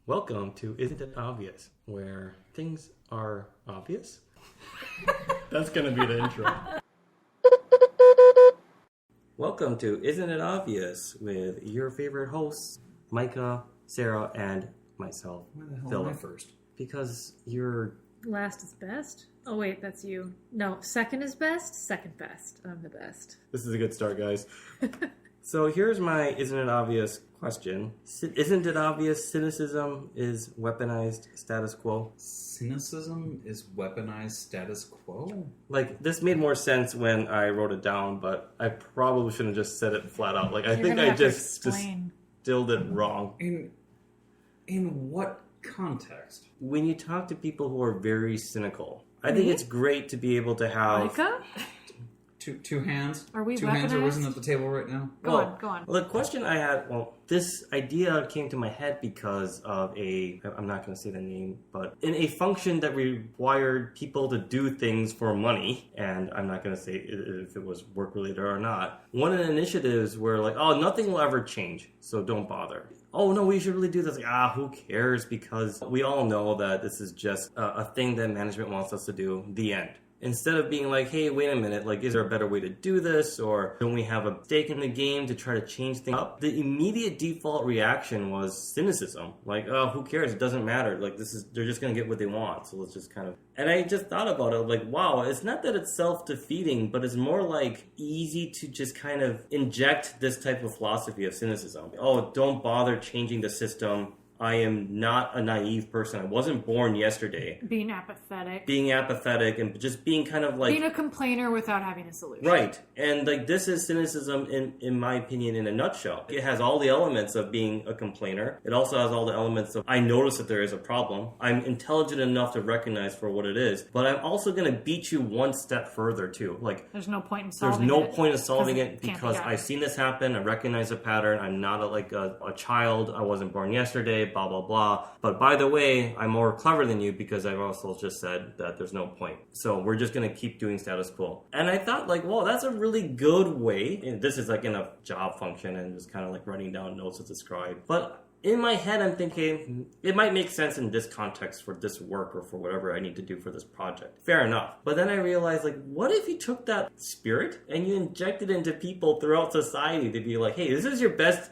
Welcome to Isn't It Obvious, where things are obvious. That's going to be the intro. Welcome to Isn't It Obvious with your favorite hosts, Micah, Sera, and myself, Why the hell Phillip. am I first? Because you're... Last is best? Oh wait, that's you. No, second is best? Second best. I'm the best. This is a good start, guys. So here's my Isn't It Obvious question. Isn't it obvious cynicism is weaponized status quo? Cynicism is weaponized status quo? Like, this made more sense when I wrote it down, but I probably shouldn't have just said it flat out. Like, I think I just distilled it wrong. In what context? When you talk to people who are very cynical, I think it's great to be able to have... Micah? Two hands? Are we Two hands are weaponized? risen at the table right now? Go on. Well, the question I had, this idea came to my head because of I'm not going to say the name, but in a function that required people to do things for money, and I'm not going to say if it was work-related or not, one of the initiatives were like, oh, nothing will ever change, so don't bother. Oh, no, we should really do this. Like, who cares? Because we all know that this is just a thing that management wants us to do, the end. Instead of being like, hey, wait a minute, like, is there a better way to do this? Or don't we have a stake in the game to try to change things up? The immediate default reaction was cynicism. Like, oh, who cares? It doesn't matter. Like, they're just going to get what they want. So let's just kind of... And I just thought about it, like, wow, it's not that it's self-defeating, but it's more like easy to just kind of inject this type of philosophy of cynicism. Oh, don't bother changing the system. I am not a naive person. I wasn't born yesterday. Being apathetic and just being kind of like... being a complainer without having a solution. Right. And like this is cynicism in my opinion in a nutshell. It has all the elements of being a complainer. It also has all the elements of I notice that there is a problem. I'm intelligent enough to recognize for what it is. But I'm also going to beat you one step further too. Like there's no point in solving it. There's no it point in solving it can't because I've seen this happen. I recognize a pattern. I'm not a child. I wasn't born yesterday. Blah, blah, blah. But by the way, I'm more clever than you because I've also just said that there's no point. So we're just going to keep doing status quo. And I thought like, well, that's a really good way. And this is like in a job function and just kind of like writing down notes as a scribe. But in my head, I'm thinking it might make sense in this context for this work or for whatever I need to do for this project. Fair enough. But then I realized, like, what if you took that spirit and you injected it into people throughout society to be like, hey, this is your best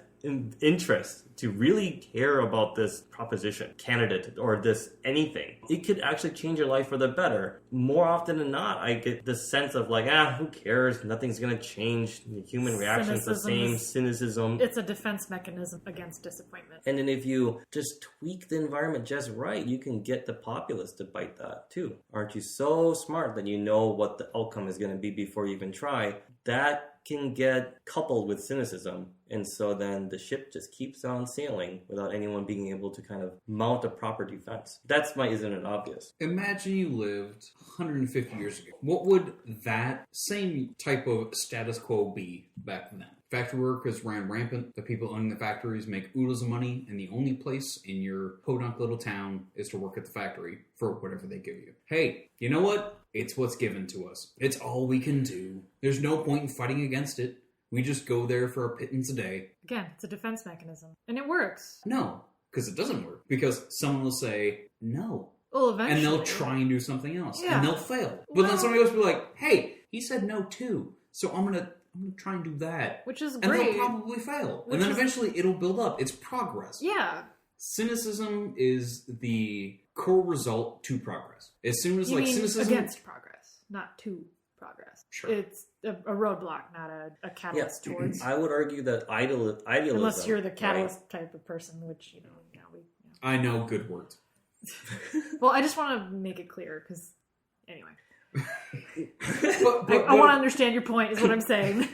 interest to really care about this proposition, candidate, or this anything. It could actually change your life for the better. More often than not, I get this sense of like, who cares? Nothing's going to change. The human reaction is the same. Cynicism. It's a defense mechanism against disappointment. And then if you just tweak the environment just right, you can get the populace to bite that too. Aren't you so smart that you know what the outcome is going to be before you even try? That can get coupled with cynicism. And so then the ship just keeps on sailing without anyone being able to kind of mount a proper defense. That's my Isn't It Obvious? Imagine you lived 150 years ago. What would that same type of status quo be back then? Factory workers ran rampant. The people owning the factories make oodles of money, and the only place in your podunk little town is to work at the factory for whatever they give you. Hey, you know what? It's what's given to us. It's all we can do. There's no point in fighting against it. We just go there for a pittance a day. Again, it's a defense mechanism. And it works. No, because it doesn't work. Because someone will say, no. Well, eventually. And they'll try and do something else. Yeah. And they'll fail. But then somebody else will be like, hey, he said no too. So I'm going to try and do that. Which is and great. And they'll probably fail. And then eventually it'll build up. It's progress. Yeah. Cynicism is the core result to progress. As soon as cynicism... against progress, not to progress. Sure. It's a roadblock, not a catalyst towards. I would argue that idealism... Unless you're the catalyst type of person, which, I know good words. Well, I just want to make it clear, because, anyway. but I want to understand your point, is what I'm saying.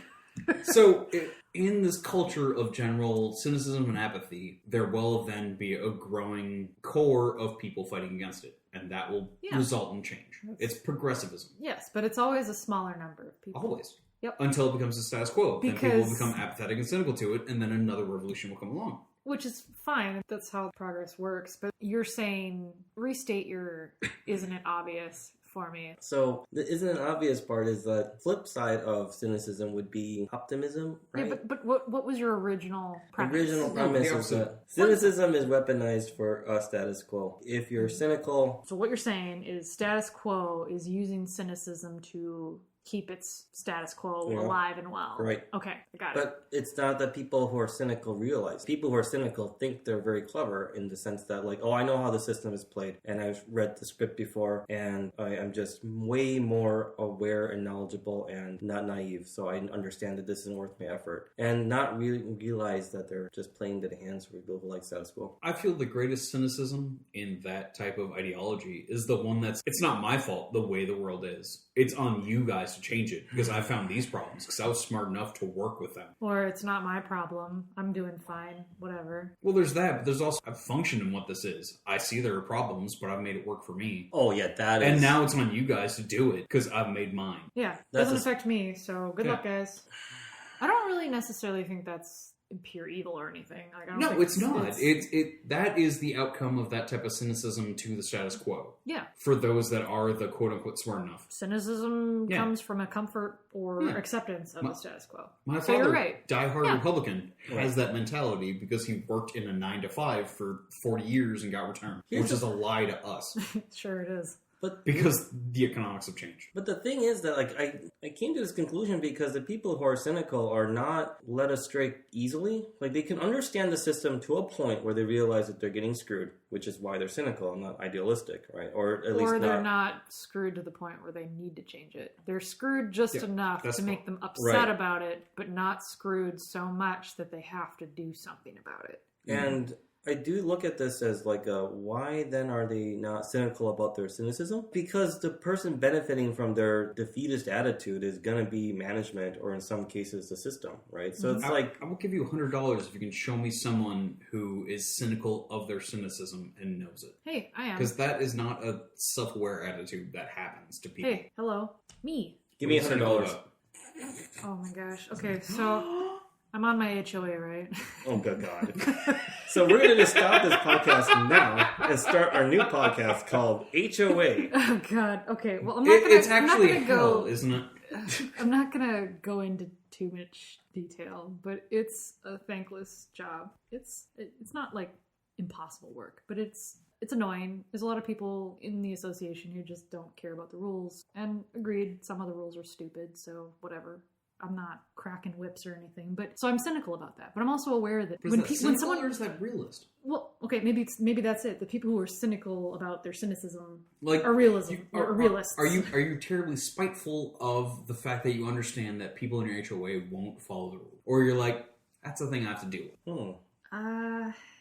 So, in this culture of general cynicism and apathy, there will then be a growing core of people fighting against it. And that will result in change. It's progressivism. Yes, but it's always a smaller number of people. Always. Yep. Until it becomes a status quo. Because... then people become apathetic and cynical to it, and then another revolution will come along. Which is fine. That's how progress works. But you're saying, restate your Isn't It Obvious for me. So the isn't an obvious part is that flip side of cynicism would be optimism, right? Yeah, but what was your original premise? Original premise is that cynicism is weaponized for a status quo. If you're cynical... So what you're saying is status quo is using cynicism to keep its status quo alive and well. Right. Okay, I got it. But it's not that people who are cynical realize. People who are cynical think they're very clever in the sense that, like, oh, I know how the system is played, and I've read the script before, and I'm just way more aware and knowledgeable and not naive, so I understand that this isn't worth my effort. And not really realize that they're just playing to the hands for people who like status quo. I feel the greatest cynicism in that type of ideology is the one that's, it's not my fault the way the world is. It's on you guys to change it because I found these problems because I was smart enough to work with them. Or it's not my problem. I'm doing fine. Whatever. Well, there's that, but there's also a function in what this is. I see there are problems, but I've made it work for me. Oh, yeah, that is... And now it's on you guys to do it because I've made mine. Yeah, doesn't affect me, so good luck, guys. I don't really necessarily think that's pure evil or anything. Like, I don't think it's not. That is the outcome of that type of cynicism to the status quo. Yeah. For those that are the quote-unquote smart enough. Cynicism comes from a comfort or acceptance of the status quo. My so father, you're right. diehard Republican, has that mentality because he worked in a 9-to-5 for 40 years and got returned, which is a lie to us. Sure it is. But because the economics have changed. But the thing is that, like, I came to this conclusion because the people who are cynical are not led astray easily. Like, they can understand the system to a point where they realize that they're getting screwed, which is why they're cynical and not idealistic, right? Or at least they're not screwed to the point where they need to change it. They're screwed just enough to make them upset about it, but not screwed so much that they have to do something about it. And I do look at this as like why then are they not cynical about their cynicism? Because the person benefiting from their defeatist attitude is going to be management or in some cases the system, right? So it's like... I will give you $100 if you can show me someone who is cynical of their cynicism and knows it. Hey, I am. Because that is not a self-aware attitude that happens to people. Hey, hello. Me. Give me $100. Oh my gosh. Okay, so... I'm on my HOA, right? Oh, good God. So we're going to stop this podcast now and start our new podcast called HOA. Oh, God. Okay, well, I'm not going to... It's actually hell, isn't it? I'm not going to go into too much detail, but it's a thankless job. It's not, like, impossible work, but it's annoying. There's a lot of people in the association who just don't care about the rules. And agreed, some of the rules are stupid, so whatever. I'm not cracking whips or anything, but so I'm cynical about that. But I'm also aware that when someone, or is that realist? Well, okay, maybe that's it. The people who are cynical about their cynicism, like, are realism or realists. Are you terribly spiteful of the fact that you understand that people in your HOA won't follow the rule, or you're like, that's the thing I have to deal with?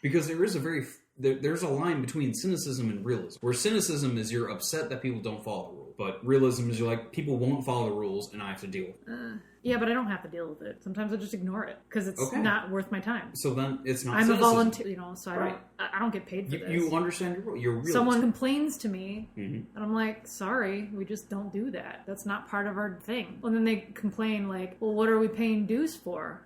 Because there is there's a line between cynicism and realism, where cynicism is you're upset that people don't follow the rule, but realism is you're like, people won't follow the rules and I have to deal with it. Yeah, but I don't have to deal with it. Sometimes I just ignore it because it's not worth my time. So then it's not. I'm cynicism. a volunteer, so I don't get paid for this. You understand your role. You're a realist. Someone complains to me, and I'm like, sorry, we just don't do that. That's not part of our thing. And then they complain like, well, what are we paying dues for?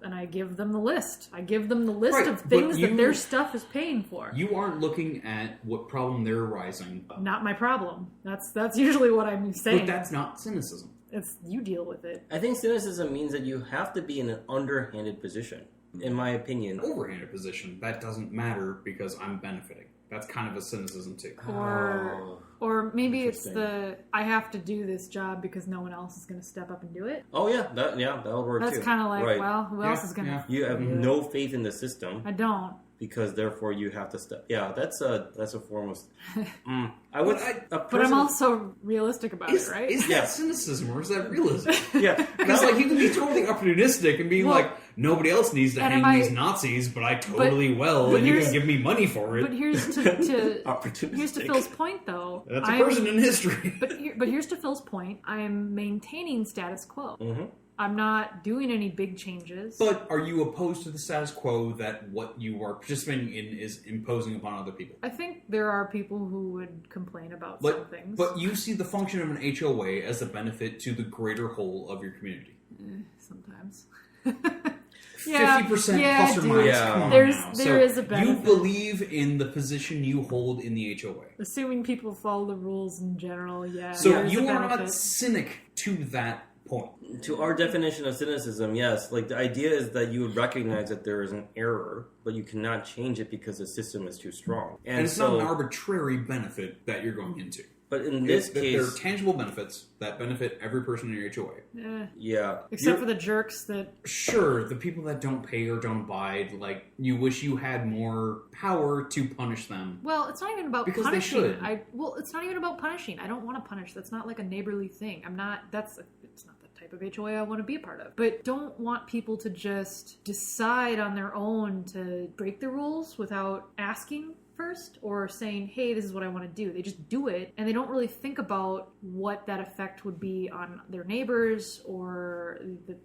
And I give them the list. I give them the list of things that their stuff is paying for. You aren't looking at what problem they're arising. Not my problem. That's usually what I'm saying. But that's not cynicism. It's you deal with it. I think cynicism means that you have to be in an underhanded position, in my opinion. Overhanded position. That doesn't matter because I'm benefiting. That's kind of a cynicism too. Or maybe it's I have to do this job because no one else is going to step up and do it. Oh yeah, that would work too. That's kind of like, well, who else is going to? You have no faith in the system. I don't. Because therefore you have to step. Yeah, that's a form of. But I'm also realistic about it, right? Is that cynicism or is that realism? Yeah, because like you can be totally opportunistic and be like, nobody else needs to hang these Nazis, but I totally will, and you can give me money for it. But here's to Phil's point, though. That's a person in history. But here's to Phil's point. I'm maintaining status quo. Mm-hmm. I'm not doing any big changes. But are you opposed to the status quo that what you are participating in is imposing upon other people? I think there are people who would complain about some things. But you see the function of an HOA as a benefit to the greater whole of your community. Sometimes. Yeah, 50% plus or dude. minus. Yeah. Come on There now. is a You benefit. believe in the position you hold in the HOA. Assuming people follow the rules in general, yeah. So there's you a are benefit. not cynic to that point. To our definition of cynicism, yes. Like, the idea is that you would recognize that there is an error, but you cannot change it because the system is too strong. And it's not an arbitrary benefit that you're going into. But in this There case... are tangible benefits that benefit every person in your HOA. Yeah. Except for the jerks that... Sure, the people that don't pay or don't abide, like, you wish you had more power to punish them. Well, it's not even about Because punishing. they should. Well, it's not even about punishing. I don't want to punish. That's not like a neighborly thing. It's not the type of HOA I want to be a part of. But don't want people to just decide on their own to break the rules without asking first or saying, hey, this is what I want to do. They just do it, and they don't really think about what that effect would be on their neighbors or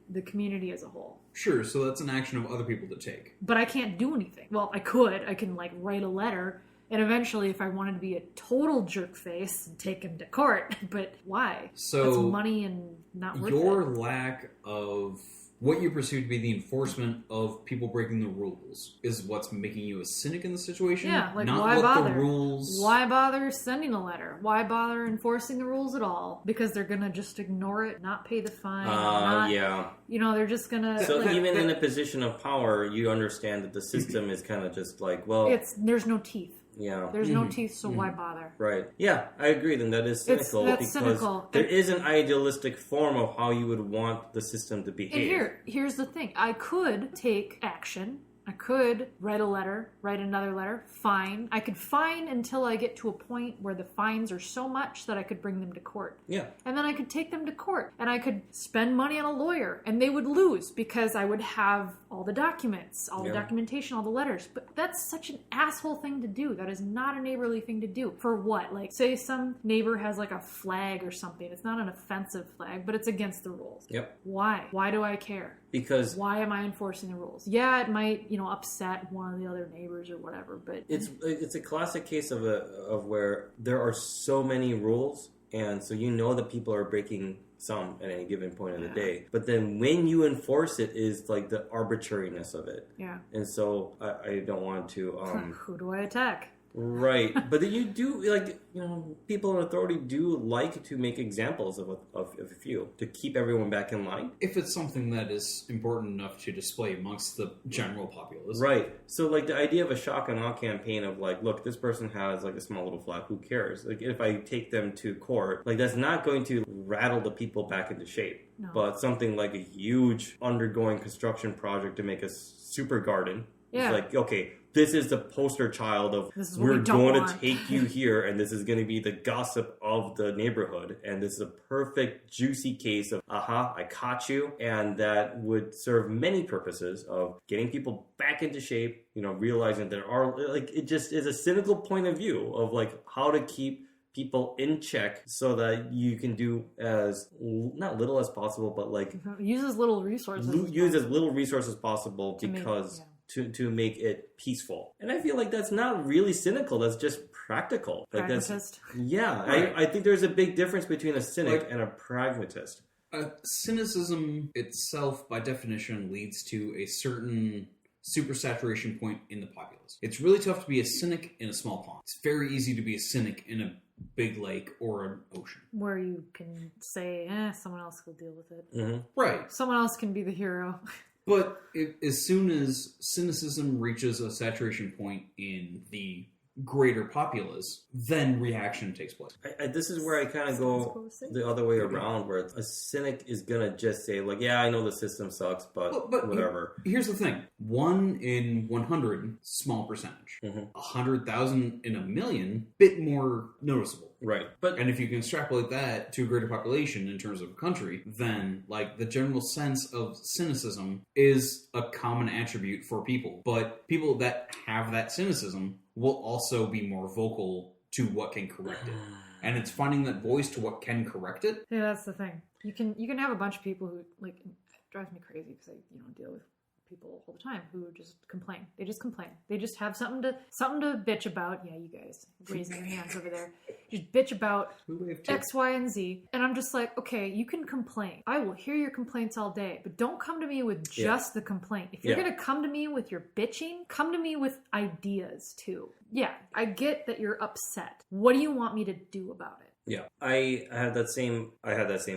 the community as a whole. Sure, so that's an action of other people to take. But I can't do anything. Well, I could. I can, like, write a letter, and eventually, if I wanted to be a total jerk face, take him to court. But why? So it's money and not worth your it. lack of what you perceive to be the enforcement of people breaking the rules is what's making you a cynic in the situation. Yeah, like, not why what bother? the rules. Why bother sending a letter? Why bother enforcing the rules at all? Because they're gonna just ignore it, not pay the fine. Yeah. You know, they're just gonna. So like, even in a position of power, you understand that the system is kind of just like, well... there's no teeth. Yeah. There's no teeth, so why bother? Right. Yeah, I agree. Then that is cynical That's because cynical. there is an idealistic form of how you would want the system to behave. And here's the thing. I could take action. I could write a letter, write another letter, fine. I could fine until I get to a point where the fines are so much that I could bring them to court. Yeah. And then I could take them to court. And I could spend money on a lawyer. And they would lose because I would have all the documents, all the documentation, all the letters. But that's such an asshole thing to do. That is not a neighborly thing to do. For what? Like, say some neighbor has like a flag or something. It's not an offensive flag, but it's against the rules. Yep. Why? Why do I care? Because Why am I enforcing the rules? Yeah, it might, upset one of the other neighbors or whatever, but it's a classic case of where there are so many rules, and so that people are breaking some at any given point of the day. But then when you enforce it is like the arbitrariness of it. Yeah. And so I don't want to who do I attack? Right. But then you do, people in authority do like to make examples of a few to keep everyone back in line. If it's something that is important enough to display amongst the general populace. Right. So, like, the idea of a shock and awe campaign of, like, look, this person has, like, a small little flag, who cares? Like, if I take them to court, like, that's not going to rattle the people back into shape. No. But something like a huge undergoing construction project to make a super garden. Yeah. It's like, okay, this is the poster child of This is what we're we don't going want. to take you here, and this is going to be the gossip of the neighborhood, and this is a perfect juicy case of I caught you. And that would serve many purposes of getting people back into shape, realizing there are, like, it just is a cynical point of view of, like, how to keep people in check so that you can do as not little as possible, but like Use as little resources. use as little resources possible because make, to make it peaceful. And I feel like that's not really cynical. That's just practical. Like Pragmatist. Right. I think there's a big difference between a cynic and a pragmatist. Cynicism itself, by definition, leads to a certain supersaturation point in the populace. It's really tough to be a cynic in a small pond. It's very easy to be a cynic in a big lake or an ocean. Where you can say, someone else will deal with it. Mm-hmm. Right. Someone else can be the hero. But as soon as cynicism reaches a saturation point in the greater populace, then reaction takes place. This is where I kind of go the other way around, where a cynic is going to just say, like, yeah, I know the system sucks, but whatever. Here's the thing. 1 in 100, small percentage. 100,000 in a million, bit more noticeable. Right. And if you can extrapolate that to a greater population in terms of a country, then, like, the general sense of cynicism is a common attribute for people. But people that have that cynicism will also be more vocal to what can correct it. And it's finding that voice to what can correct it. Yeah, that's the thing. You can have a bunch of people who, like, it drives me crazy because I deal with people all the time who just complain. They just complain. They just have something to bitch about. Yeah, you guys raising your hands over there. Just bitch about X, Y, and Z. And I'm just like, okay, you can complain. I will hear your complaints all day, but don't come to me with just the complaint. If you're going to come to me with your bitching, come to me with ideas too. Yeah, I get that you're upset. What do you want me to do about it? Yeah, I had that same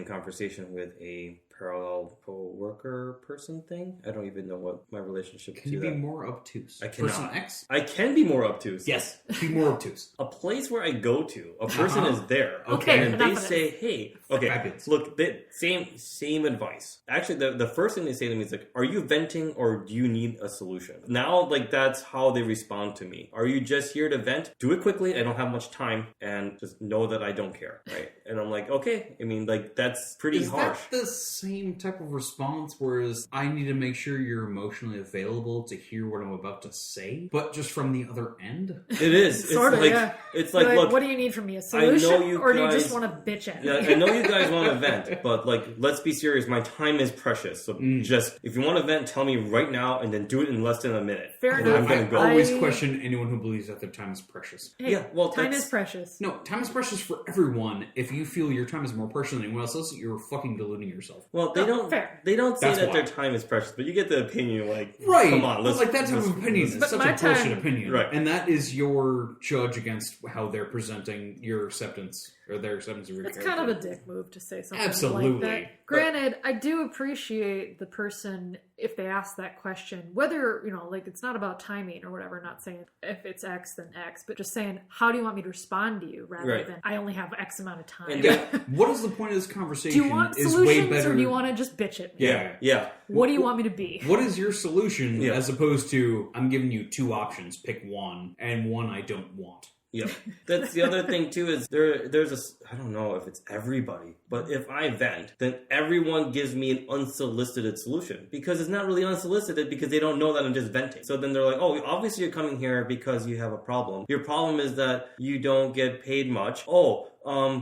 conversation with a parallel co-worker person thing. I don't even know what my relationship to that. Can you be more obtuse? I cannot. Person X? I can be more obtuse. Yes, be more obtuse. A place where I go to, a person is there. Okay, and they say, hey, okay, look, same advice. Actually, the first thing they say to me is like, are you venting or do you need a solution? Now, like, that's how they respond to me. Are you just here to vent? Do it quickly. I don't have much time, and just know that I don't care, right? And I'm like, okay. I mean, like, that's pretty harsh. Is that the same type of response, whereas I need to make sure you're emotionally available to hear what I'm about to say, but just from the other end? It is. Sort of, like, yeah. It's like, look, what do you need from me? A solution? Or do you just want to bitch at me? Yeah, I know you guys want to vent, but, like, let's be serious. My time is precious. So just, if you want to vent, tell me right now and then do it in less than a minute. Fair enough. I'm going to go. I always question anyone who believes that their time is precious. Hey, yeah, well, time is precious. No, time is precious for everyone. If you feel your time is more precious than anyone else's, you're fucking deluding yourself. Well, they don't say That's that why. their time is precious, but you get the opinion, like, Right. come on, But like that type of opinion is such a bullshit opinion. Right. And that is your judge against how they're presenting your acceptance or their acceptance of your It's character. kind of a dick move to say something Absolutely. like that. Granted, I do appreciate the person if they ask that question, whether, like, it's not about timing or whatever, not saying if it's X, then X, but just saying, how do you want me to respond to you rather than I only have X amount of time. And what is the point of this conversation? Do you want is solutions way better. or do you want to just bitch at me? Yeah. What do you want me to be? What is your solution as opposed to, I'm giving you two options, pick one, and one I don't want? Yeah, that's the other thing too. Is there's I don't know if it's everybody, but if I vent, then everyone gives me an unsolicited solution because it's not really unsolicited because they don't know that I'm just venting. So then they're like, oh, obviously you're coming here because you have a problem. Your problem is that you don't get paid much. Oh,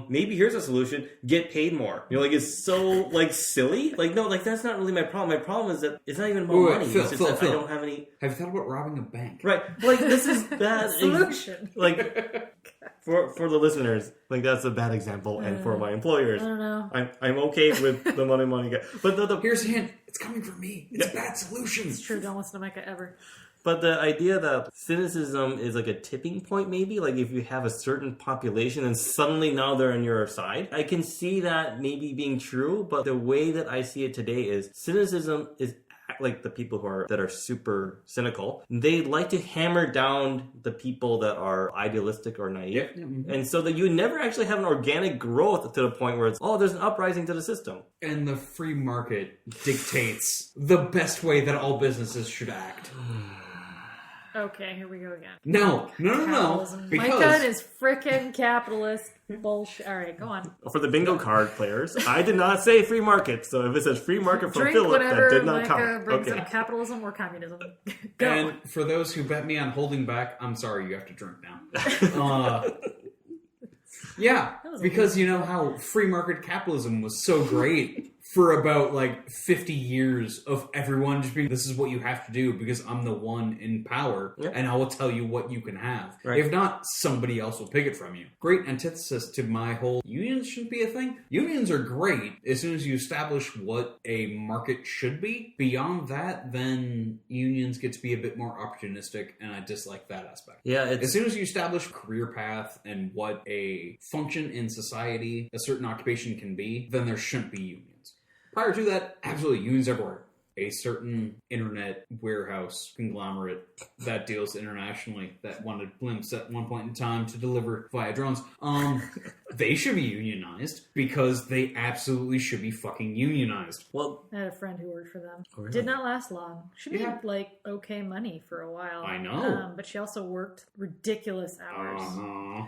maybe here's a solution: get paid more. You're like, it's so like silly. Like, no, like that's not really my problem. My problem is that it's not even about money. Phil, it's just that I don't have any. Have you thought about robbing a bank? Right, like this is bad. Solution. Like for the listeners, like that's a bad example, and for my employers, I don't know. I'm okay with the money guy. But here's a hint: it's coming from me. It's a bad solution. It's true. Don't listen to Micah ever. But the idea that cynicism is like a tipping point, maybe, like if you have a certain population and suddenly now they're on your side, I can see that maybe being true. But the way that I see it today is cynicism is like the people that are super cynical. They like to hammer down the people that are idealistic or naive. And so that you never actually have an organic growth to the point where it's, there's an uprising to the system. And the free market dictates the best way that all businesses should act. Okay, here we go again. No. Capitalism. Because Micah and his frickin' capitalist bullshit. All right, go on. For the bingo card players, I did not say free market. So if it says free market from Drink Phillip, that whenever did not Micah count. brings Okay. up capitalism or communism. Go. And for those who bet me on holding back, I'm sorry, you have to drink now. Yeah, because you know how free market capitalism was so great for about like 50 years of everyone just being, this is what you have to do because I'm the one in power and I will tell you what you can have. Right. If not, somebody else will pick it from you. Great antithesis to my whole unions shouldn't be a thing. Unions are great as soon as you establish what a market should be. Beyond that, then unions get to be a bit more opportunistic, and I dislike that aspect. Yeah, as soon as you establish career path and what a function in society a certain occupation can be, then there shouldn't be unions. Prior to that, absolutely, unions everywhere. A certain internet warehouse conglomerate that deals internationally that wanted blimps at one point in time to deliver via drones. They should be unionized because they absolutely should be fucking unionized. Well, I had a friend who worked for them. Oh, really? Did not last long. She made like okay money for a while. I know. But she also worked ridiculous hours.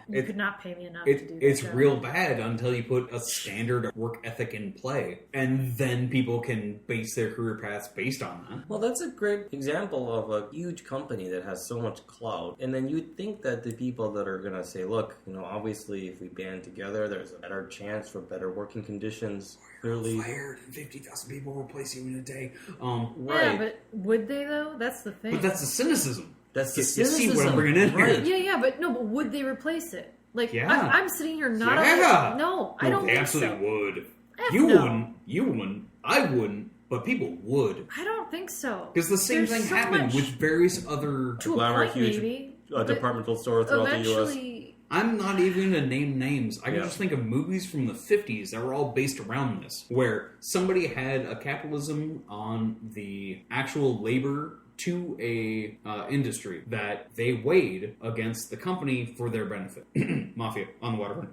You could not pay me enough to do that. It's job. real bad until you put a standard work ethic in play. And then people can base their career path that's based on that. Well, that's a great example of a huge company that has so much clout. And then you'd think that the people that are going to say, look, obviously if we band together, there's a better chance for better working conditions. Clearly. Fired and 50,000 people replace you in a day. Yeah, but would they though? That's the thing. But that's the cynicism. That's the You cynicism. see what I'm bringing in Right. here. But would they replace it? Like, Yeah. I'm sitting here not... Yeah. No, I don't They think absolutely so. would. F You no. wouldn't. You wouldn't. I wouldn't. But people would. I don't think so. Because the same There's thing so happened much with various other... to a Glamour, point, huge maybe. but departmental store throughout the U.S. eventually... I'm not even going to name names. I can Yeah. just think of movies from the 50s that were all based around this, where somebody had a capitalism on the actual labor to a industry that they weighed against the company for their benefit. Mafia on the waterfront.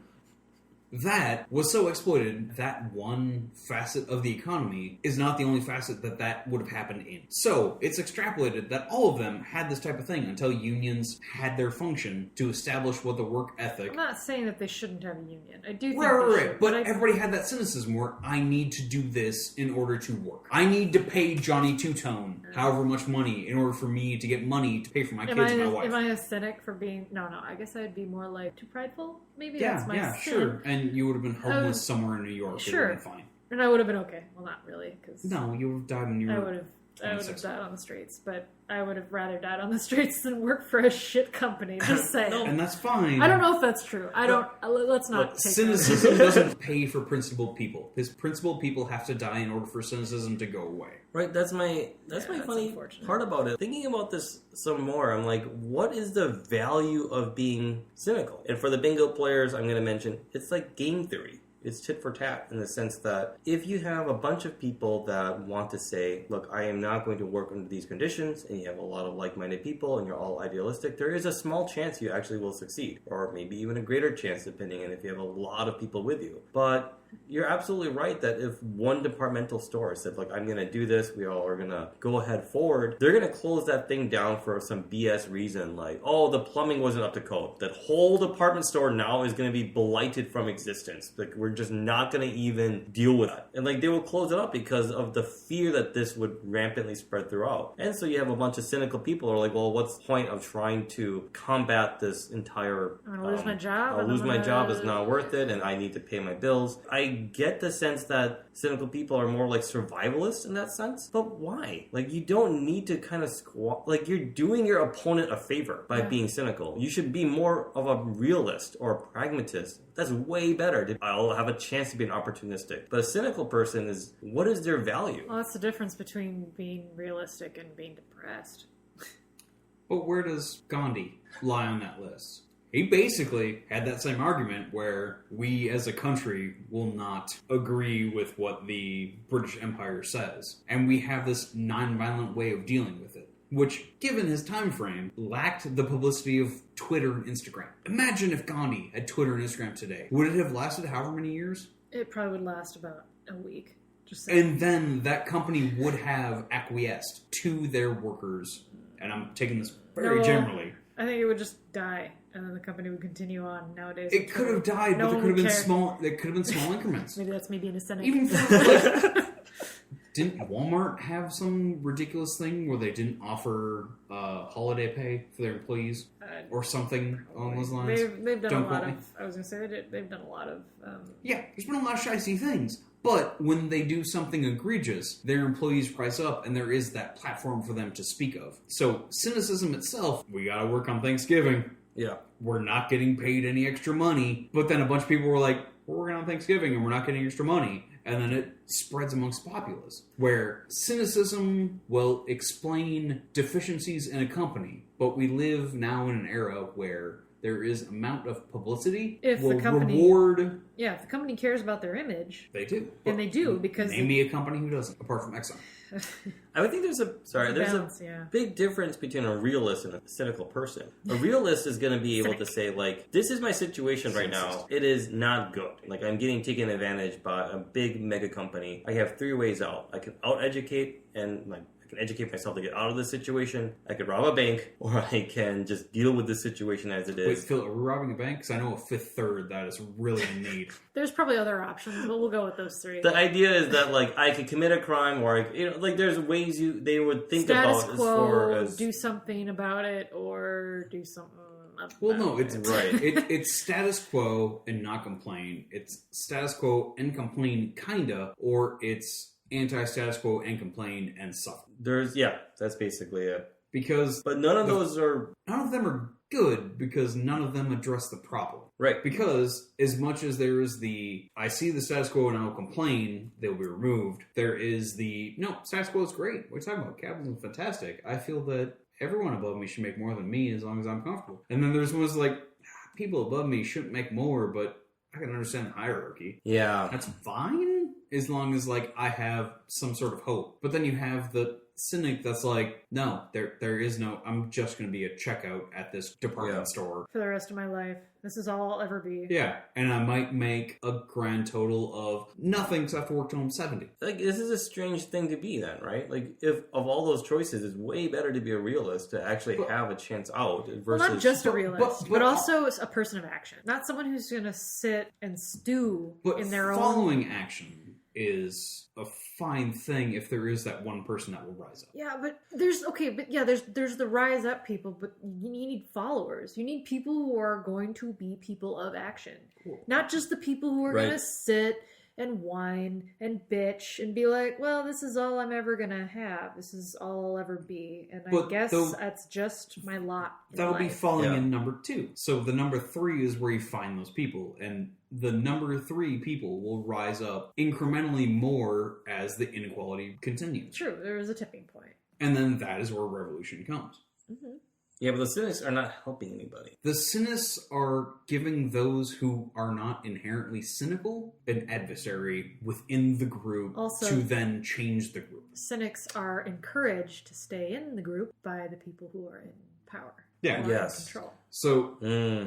That was so exploited, that one facet of the economy is not the only facet that would have happened in. So, it's extrapolated that all of them had this type of thing until unions had their function to establish what the work ethic... I'm not saying that they shouldn't have a union. I do think Right. they should. But everybody had that cynicism where I need to do this in order to work. I need to pay Johnny Two-Tone however much money in order for me to get money to pay for my kids and my wife. Am I a cynic for being... No, I guess I'd be more like too prideful. Maybe Yeah, that's my yeah, sin. sure. And you would have been homeless somewhere in New York. Sure. It would have been fine. And I would have been okay. Well, not really, because No, you would have died when you I were would have 26. died on the streets. But I would have rather died on the streets than work for a shit company. Just saying. And that's fine. I don't know if that's true. I don't. Let's not take Cynicism doesn't pay for principled people. His principled people have to die in order for cynicism to go away. Right, that's my that's funny unfortunate. part about it. Thinking about this some more, I'm like, what is the value of being cynical? And for the bingo players, I'm going to mention, it's like game theory. It's tit for tat in the sense that if you have a bunch of people that want to say, look, I am not going to work under these conditions, and you have a lot of like-minded people and you're all idealistic, there is a small chance you actually will succeed. Or maybe even a greater chance depending on if you have a lot of people with you. But you're absolutely right that if one departmental store said, like, I'm going to do this, we all are going to go ahead forward, they're going to close that thing down for some BS reason, like, oh, the plumbing wasn't up to code. That whole department store now is going to be blighted from existence. Like, we're just not going to even deal with it. And, like, they will close it up because of the fear that this would rampantly spread throughout. And so you have a bunch of cynical people who are like, well, what's the point of trying to combat this entire... I'm going to lose my job. I'll lose my job, it's not worth it, and I need to pay my bills. I get the sense that cynical people are more like survivalists in that sense, but why? Like, you don't need to kind of like, you're doing your opponent a favor by being cynical. You should be more of a realist or a pragmatist. That's way better. I'll have a chance to be an opportunistic. But a cynical person is, what is their value? Well, that's the difference between being realistic and being depressed. But where does Gandhi lie on that list? He basically had that same argument where we as a country will not agree with what the British Empire says. And we have this non-violent way of dealing with it, which, given his time frame, lacked the publicity of Twitter and Instagram. Imagine if Gandhi had Twitter and Instagram today. Would it have lasted however many years? It probably would last about a week. Just saying. And then that company would have acquiesced to their workers. And I'm taking this very generally. I think it would just die, and then the company would continue on. Nowadays, It could have died, but there could have been small. There could have been small increments. Maybe that's me being a cynic. Even for, didn't Walmart have some ridiculous thing where they didn't offer holiday pay for their employees or something along those lines? They've done Don't a lot quote of. me. I was going to say they've done a lot of. Yeah, there's been a lot of shicey things. But when they do something egregious, their employees rise up, and there is that platform for them to speak of. So cynicism itself, we got to work on Thanksgiving. Yeah. We're not getting paid any extra money. But then a bunch of people were like, we're working on Thanksgiving, and we're not getting extra money. And then it spreads amongst populace, where cynicism will explain deficiencies in a company. But we live now in an era where there is amount of publicity If will the company reward. Yeah, if the company cares about their image, They do, and they do because name me a company who doesn't, apart from Exxon. I would think there's balance, a big difference between a realist and a cynical person. A realist is going to be able to say, like, this is my situation right now. It is not good. Like, I'm getting taken advantage by a big mega company. I have three ways out. I can out-educate and, like, I can educate myself to get out of this situation. I could rob a bank, or I can just deal with this situation as it is. Wait, Phil, are we robbing a bank? Because I know a fifth third that is really in need. There's probably other options, but we'll go with those three. The idea is that, like, I could commit a crime, or there's ways they would think Status about quo, as far as do something about it, or do something. Well, no, it's Right. It's status quo and not complain. It's status quo and complain, kinda, or it's anti-status quo and complain and suffer. That's basically it. Because, But none of those are none of them are good because none of them address the problem. right. Because as much as there is the I see the status quo and I'll complain, they'll be removed. There is the no, status quo is great. What are you talking about? Capitalism is fantastic. I feel that everyone above me should make more than me as long as I'm comfortable. And then there's ones like, people above me shouldn't make more, but I can understand hierarchy. Yeah. That's fine as long as, like, I have some sort of hope. But then you have the cynic that's like, no, there is no, I'm just going to be a checkout at this department store. For the rest of my life. This is all I'll ever be. Yeah, and I might make a grand total of nothing because I have to work till I'm 70. Like, this is a strange thing to be then, right? Like, if of all those choices, it's way better to be a realist to actually have a chance out versus... Well, not just a realist, but but also a person of action. Not someone who's going to sit and stew in their own... following action is a fine thing if there is that one person that will rise up. Yeah, but there's the rise up people, but you need followers. You need people who are going to be people of action. Cool. Not just the people who are Right. going to sit and whine and bitch and be like, well, this is all I'm ever going to have. This is all I'll ever be. And I guess that's just my lot in That'll be life. falling Yeah. in number 2. So the number 3 is where you find those people. And the number 3 people will rise up incrementally more as the inequality continues. True, there is a tipping point. And then that is where revolution comes. Mm-hmm. Yeah, but the cynics are not helping anybody. The cynics are giving those who are not inherently cynical an adversary within the group Also, to then change the group. cynics are encouraged to stay in the group by the people who are in power. Yeah. Or Yes. in control. So,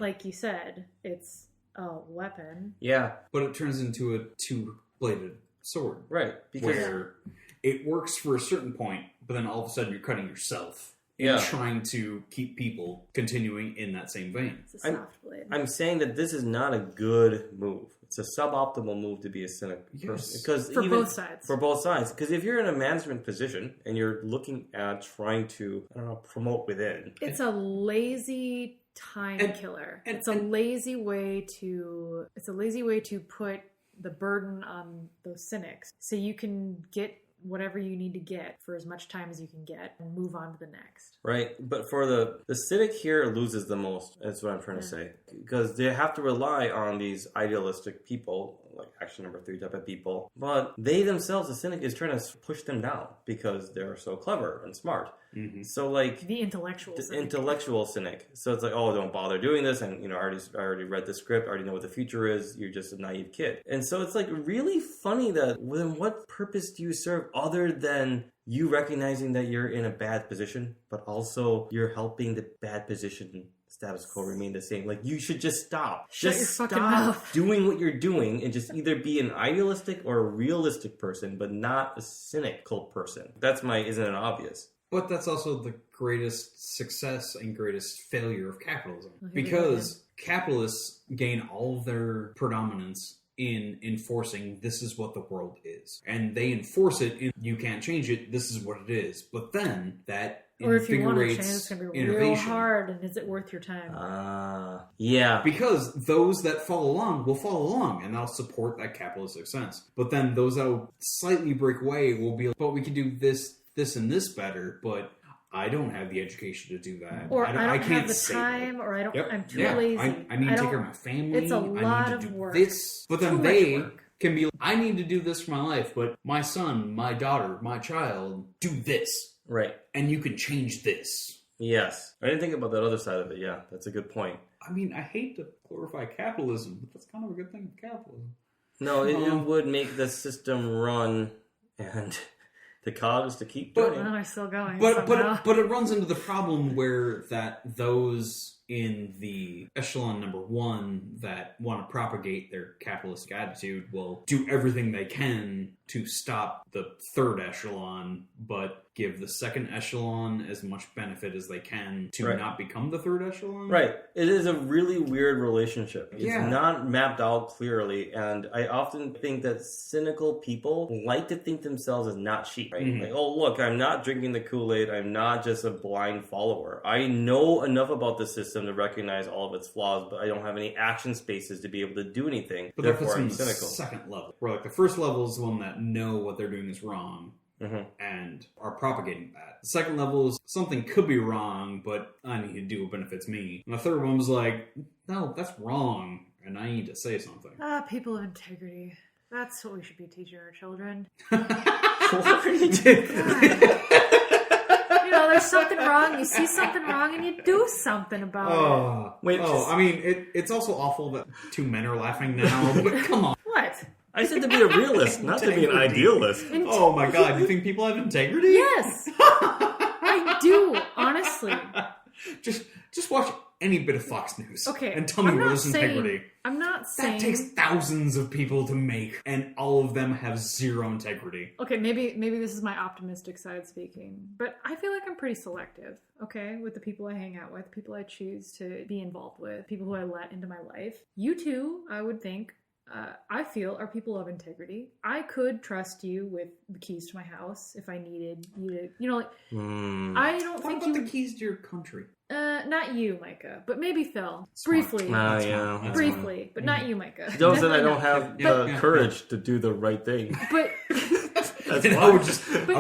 Like you said, it's a weapon. Yeah, but it turns into a two-bladed sword. right. Because Where it works for a certain point, but then all of a sudden you're cutting yourself. Yeah. Trying to keep people continuing in that same vein. It's a soft blade. I'm saying that this is not a good move. It's a suboptimal move to be a cynic person. Because For both sides. For both sides. Because if you're in a management position and you're looking at trying to, promote within. It's a lazy time killer. It's a lazy way to put the burden on those cynics so you can get whatever you need to get for as much time as you can get and move on to the next. Right, but for the cynic here loses the most. That's what I'm trying to say. Because they have to rely on these idealistic people, like action number 3 type of people. But they themselves, the cynic, is trying to push them down because they're so clever and smart. Mm-hmm. So, like... The intellectual cynic. Intellectual cynic. So it's like, oh, don't bother doing this. And, I already read the script. I already know what the future is. You're just a naive kid. And so it's like really funny that then what purpose do you serve other than you recognizing that you're in a bad position, but also you're helping the bad position status quo remain the same. Like, you should just stop. Shut just your stop fucking mouth. doing what you're doing and just either be an idealistic or a realistic person, but not a cynical person. Isn't it obvious? But that's also the greatest success and greatest failure of capitalism. Because capitalists gain all of their predominance in enforcing this is what the world is. And they enforce it in you can't change it, this is what it is. But then that or if you want to change, invigorates it's going to be innovation. real hard, and is it worth your time? Yeah. Because those that follow along will follow along, and they'll support that capitalistic sense. But then those that will slightly break away will be like, but we can do this, and this better, but I don't have the education to do that. Or I don't can't have the save time, it. or I'm too Yeah, lazy. I need to take care of my family. It's a lot I need of to do work. this. But then Too much they work. can be like, I need to do this for my life, but my son, my daughter, my child, do this. Right. And you can change this. Yes. I didn't think about that other side of it. Yeah, that's a good point. I mean, I hate to glorify capitalism, but that's kind of a good thing with capitalism. No, it would make the system run and the cogs to keep turning. Well, they're still going. But somehow. it runs into the problem where that those in the echelon number one that want to propagate their capitalistic attitude will do everything they can to stop the third echelon, but give the second echelon as much benefit as they can to not become the third echelon. Right. It is a really weird relationship. It's Yeah. not mapped out clearly, and I often think that cynical people like to think themselves as not sheep, right? Mhm. Like, oh, look, I'm not drinking the Kool-Aid. I'm not just a blind follower. I know enough about the system to recognize all of its flaws, but I don't have any action spaces to be able to do anything. But that Therefore, puts them I'm in the cynical. second level. Where like the first level is the one that know what they're doing is wrong. Mhm. And are propagating that. The second level is something could be wrong, but I need to do what benefits me. And the third one was like, no, that's wrong, and I need to say something. People of integrity. That's what we should be teaching our children. You know, there's something wrong, you see something wrong, and you do something about it. I mean, it's also awful that two men are laughing now, but come on. What? I said to be a realist, not to be an idealist. Oh my god, you think people have integrity? Yes! I do, honestly. Just watch any bit of Fox News. Okay, and tell me I'm where not there's saying- integrity. I'm not saying... That takes thousands of people to make, and all of them have zero integrity. Okay, maybe this is my optimistic side speaking, but I feel like I'm pretty selective, okay, with the people I hang out with, people I choose to be involved with, people who I let into my life. You too, I would think, I feel, are people of integrity. I could trust you with the keys to my house if I needed you to, you know, like, I don't What think about you... the keys to your country? Not you, Micah, but maybe Phil. Smart. Briefly. Yeah. Briefly, but not you, Micah. Those that I Definitely don't not. have Yeah. the courage to do the right thing. But... That's And why. I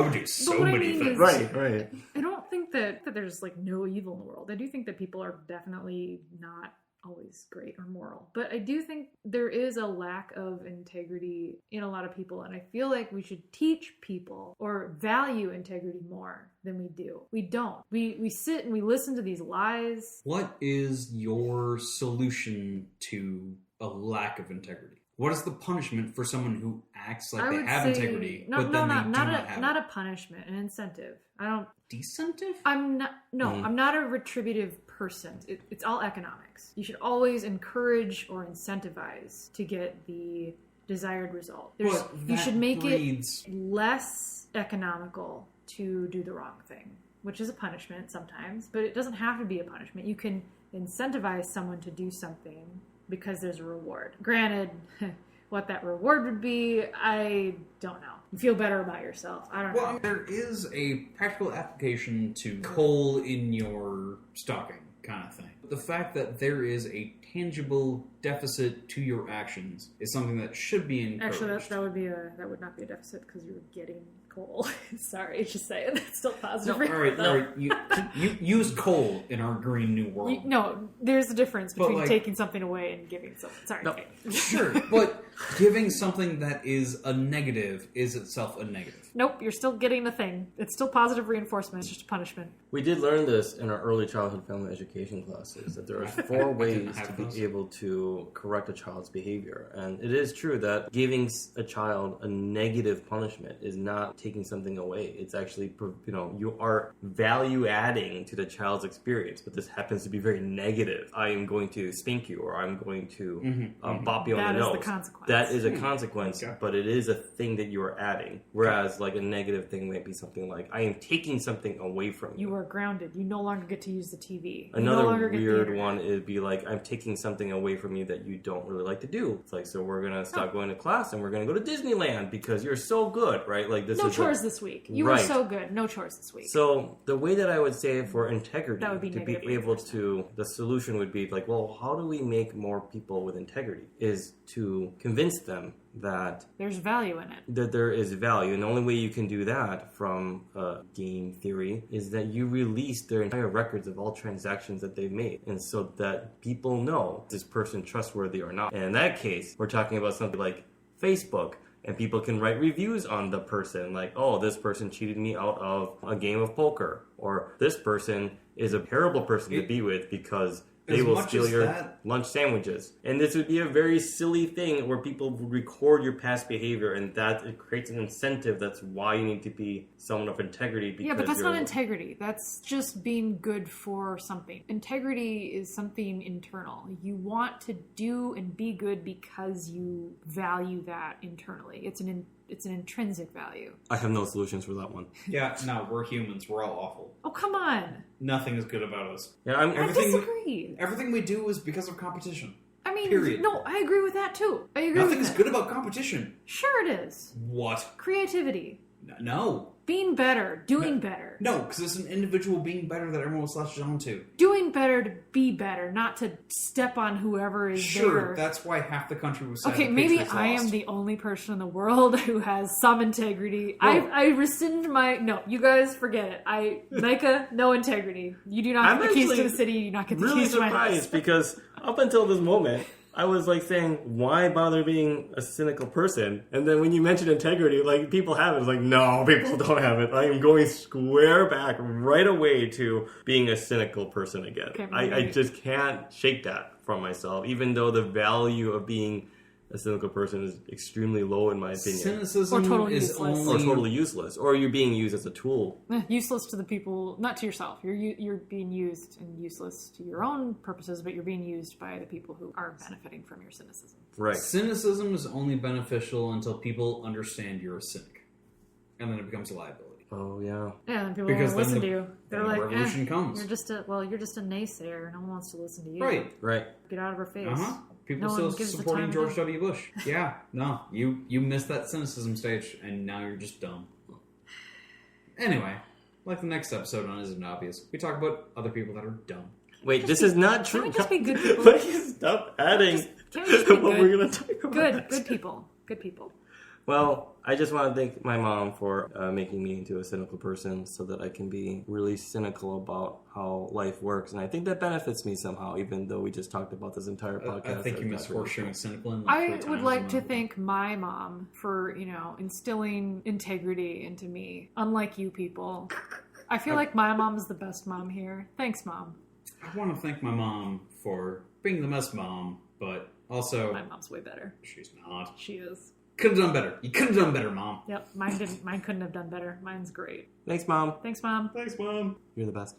would do so what I many mean things. is- Right. I don't think that there's like no evil in the world. I do think that people are definitely not always great or moral. But I do think there is a lack of integrity in a lot of people, and I feel like we should teach people or value integrity more than we do. We don't. We sit and we listen to these lies. What is your solution to a lack of integrity? What is the punishment for someone who acts like I they would have say, integrity, but then they do not have not a punishment, an incentive. I don't. Decentive? I'm not. No, I'm not a retributive person. It's all economics. You should always encourage or incentivize to get the desired result. You should make it less economical to do the wrong thing, which is a punishment sometimes, but it doesn't have to be a punishment. You can incentivize someone to do something because there's a reward. Granted, what that reward would be, I don't know. You feel better about yourself. I don't know. Well, there is a practical application to coal in your stocking kind of thing. The fact that there is a tangible deficit to your actions is something that should be encouraged. Actually, that would not be a deficit because you're getting coal. Sorry, just saying. That's still positive. No, all right. You use coal in our green new world. No, there's a difference But, between taking something away and giving something. Sorry. No. Okay. Sure, but giving something that is a negative is itself a negative. Nope, you're still getting the thing. It's still positive reinforcement. It's just a punishment. We did learn this in our early childhood family education classes, that there are 4 ways have to be those. able to correct a child's behavior. And it is true that giving a child a negative punishment is not taking something away. It's actually, you are value adding to the child's experience, but this happens to be very negative. I am going to spank you, or I'm going to bop you on the That is nose. the consequence. That is a consequence, Okay. but it is a thing that you are adding. Whereas like a negative thing might be something like, I am taking something away from you. You are grounded. You no longer get to use the TV. You no Another longer get the weird internet. one is be like, I'm taking something away from you that you don't really like to do. It's like, so we're gonna stop going to class and we're gonna go to Disneyland because you're so good, right? Like this No is chores this week. You were Right. so good. No chores this week. So the way that I would say for integrity, That would be to be negative able to, the solution would be like, well, how do we make more people with integrity? Is to convince them that There's value in it. there is value, and the only way you can do that from game theory is that you release their entire records of all transactions that they've made, and so that people know is this person trustworthy or not. And in that case, we're talking about something like Facebook, and people can write reviews on the person, like, oh, this person cheated me out of a game of poker, or this person is a terrible person to be with because They As will much steal as your that- lunch sandwiches. And this would be a very silly thing where people would record your past behavior, and that it creates an incentive. That's why you need to be someone of integrity. Because Yeah, but that's you're not integrity. That's just being good for something. Integrity is something internal. You want to do and be good because you value that internally. It's an intrinsic value. I have no solutions for that one. Yeah, no, we're humans. We're all awful. Oh, come on. Nothing is good about us. Yeah, I disagree. Everything we do is because of competition. I mean, Period. no, I agree with that too. I agree Nothing with is that. good about competition. Sure it is. What? Creativity. No. Being better. Doing better. No, because it's an individual being better that everyone else latches on to. Doing better to be better, not to step on whoever is Sure, there. that's why half the country was sad Okay, the maybe Patriots I am lost. the only person in the world who has some integrity. No. I rescind my... No, you guys forget it. Micah, no integrity. You do not I'm get the keys to actually the city. You do not get the really keys to my house. surprised because up until this moment, I was like saying, why bother being a cynical person? And then when you mentioned integrity, like people have it. It's like, no, people don't have it. I am going square back right away to being a cynical person again. Okay, I just can't shake that from myself, even though the value of being a cynical person is extremely low in my opinion. Cynicism Or totally is useless. only... Or totally useless. Or you're being used as a tool. Useless to the people, not to yourself. You're being used and useless to your own purposes, but you're being used by the people who are benefiting from your cynicism. Right. Cynicism is only beneficial until people understand you're a cynic. And then it becomes a liability. Oh, yeah. Yeah, and people Because won't then listen the- to you. They're then the like, revolution comes. You're just a naysayer. No one wants to listen to you. Right. Right. Get out of her face. Uh-huh. People No still one gives the supporting time of George day. W. Bush. Yeah. No. You missed that cynicism stage, and now you're just dumb. Anyway, like the next episode on Isn't Obvious, we talk about other people that are dumb. Wait, this is not Can true. we just be good people? Why do you stop adding Can we just be what good? we're going to talk about? Good people. Good people. Well, I just want to thank my mom for making me into a cynical person so that I can be really cynical about how life works. And I think that benefits me somehow, even though we just talked about this entire podcast. I think you missed That's really horseshoeing cynical in like I 3 would times like in to the- thank my mom for, instilling integrity into me, unlike you people. I feel like my mom is the best mom here. Thanks, Mom. I want to thank my mom for being the best mom, but also My mom's way better. she's not. She is. Could have done better. You could have done better, Mom. Yep, mine didn't. Mine couldn't have done better. Mine's great. Thanks, Mom. Thanks, Mom. Thanks, Mom. You're the best.